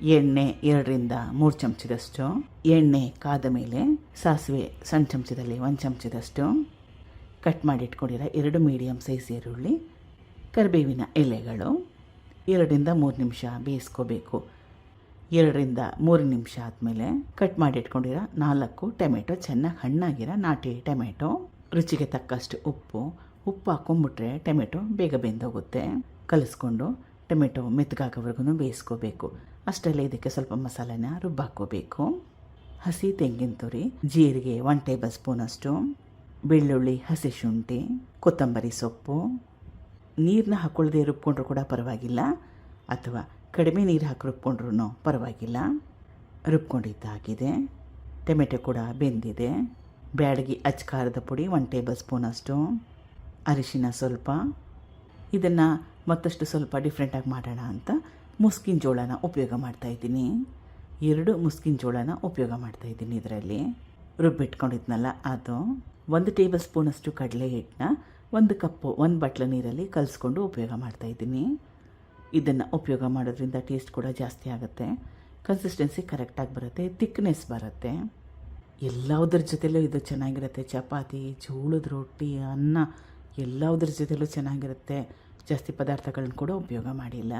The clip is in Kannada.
ಎಣ್ಣೆ 2-3 ಚಮಚದಷ್ಟು. ಎಣ್ಣೆ ಕಾದ ಮೇಲೆ ಸಾಸಿವೆ ಸಣ್ಣ ಚಮಚದಲ್ಲಿ 1 ಚಮಚದಷ್ಟು. ಕಟ್ ಮಾಡಿ ಇಟ್ಕೊಂಡಿರೋ 2 ಮೀಡಿಯಮ್ ಸೈಜ್ ಈರುಳ್ಳಿ, ಕರಿಬೇವಿನ ಎಲೆಗಳು. 2-3 ನಿಮಿಷ ಬೇಯಿಸ್ಕೋಬೇಕು. 2-3 ನಿಮಿಷ ಆದಮೇಲೆ ಕಟ್ ಮಾಡಿ ಇಟ್ಕೊಂಡಿರೋ 4 ಟೊಮೆಟೊ, ಚೆನ್ನಾಗಿ ಹಣ್ಣಾಗಿರೋ ನಾಟಿ ಟೊಮೆಟೊ. ರುಚಿಗೆ ತಕ್ಕಷ್ಟು ಉಪ್ಪು ಹಾಕೊಂಡ್ಬಿಟ್ರೆ ಟೊಮೆಟೊ ಬೇಗ ಬೆಂದೋಗುತ್ತೆ. ಕಲಿಸ್ಕೊಂಡು ಟೊಮೆಟೊ ಮೆತ್ತಗಾಗೋವರೆಗೂ ಬೇಯಿಸ್ಕೋಬೇಕು. ಅಷ್ಟರಲ್ಲೇ ಇದಕ್ಕೆ ಸ್ವಲ್ಪ ಮಸಾಲೆನ ರುಬ್ಬಾಕೋಬೇಕು. ಹಸಿ ತೆಂಗಿನ ತುರಿ, ಜೀರಿಗೆ 1 ಟೇಬಲ್ ಸ್ಪೂನಷ್ಟು, ಬೆಳ್ಳುಳ್ಳಿ, ಹಸಿ ಶುಂಠಿ, ಕೊತ್ತಂಬರಿ ಸೊಪ್ಪು. ನೀರನ್ನ ಹಾಕೊಳ್ಳದೆ ರುಬ್ಕೊಂಡ್ರೂ ಕೂಡ ಪರವಾಗಿಲ್ಲ, ಅಥವಾ ಕಡಿಮೆ ನೀರು ಹಾಕಿ ರುಬ್ಕೊಂಡ್ರೂ ಪರವಾಗಿಲ್ಲ. ರುಬ್ಕೊಂಡಿದ್ದಾಗಿದೆ. ಟೊಮೆಟೊ ಕೂಡ ಬೆಂದಿದೆ. ಬ್ಯಾಡಗಿ ಅಚ್ಕಾರದ ಪುಡಿ 1 ಟೇಬಲ್ ಸ್ಪೂನಷ್ಟು, ಅರಿಶಿನ ಸ್ವಲ್ಪ. ಇದನ್ನು ಮತ್ತಷ್ಟು ಸ್ವಲ್ಪ ಡಿಫ್ರೆಂಟಾಗಿ ಮಾಡೋಣ ಅಂತ ಮುಸ್ಕಿನ ಜೋಳನ ಉಪಯೋಗ ಮಾಡ್ತಾಯಿದ್ದೀನಿ. 2 ಮುಸ್ಕಿನ ಜೋಳನ ಉಪಯೋಗ ಮಾಡ್ತಾಯಿದ್ದೀನಿ ಇದರಲ್ಲಿ. ರುಬ್ಬಿಟ್ಕೊಂಡಿದ್ನಲ್ಲ ಅದು. 1 ಟೇಬಲ್ ಸ್ಪೂನಷ್ಟು ಕಡಲೆ ಹಿಟ್ಟನ್ನ 1 ಕಪ್ಪು 1 ಬಟ್ಲು ನೀರಲ್ಲಿ ಕಲಿಸ್ಕೊಂಡು ಉಪಯೋಗ ಮಾಡ್ತಾಯಿದ್ದೀನಿ. ಇದನ್ನು ಉಪಯೋಗ ಮಾಡೋದ್ರಿಂದ ಟೇಸ್ಟ್ ಕೂಡ ಜಾಸ್ತಿ ಆಗುತ್ತೆ, ಕನ್ಸಿಸ್ಟೆನ್ಸಿ ಕರೆಕ್ಟಾಗಿ ಬರುತ್ತೆ, ಥಿಕ್ನೆಸ್ ಬರುತ್ತೆ. ಎಲ್ಲವುದ್ರ ಜೊತೆಲೂ ಇದು ಚೆನ್ನಾಗಿರುತ್ತೆ. ಚಪಾತಿ, ಜೋಳದ ರೊಟ್ಟಿ, ಅನ್ನ ಎಲ್ಲವುದ್ರ ಜೊತೆಲೂ ಚೆನ್ನಾಗಿರುತ್ತೆ. ಜಾಸ್ತಿ ಪದಾರ್ಥಗಳನ್ನ ಕೂಡ ಉಪಯೋಗ ಮಾಡಿಲ್ಲ.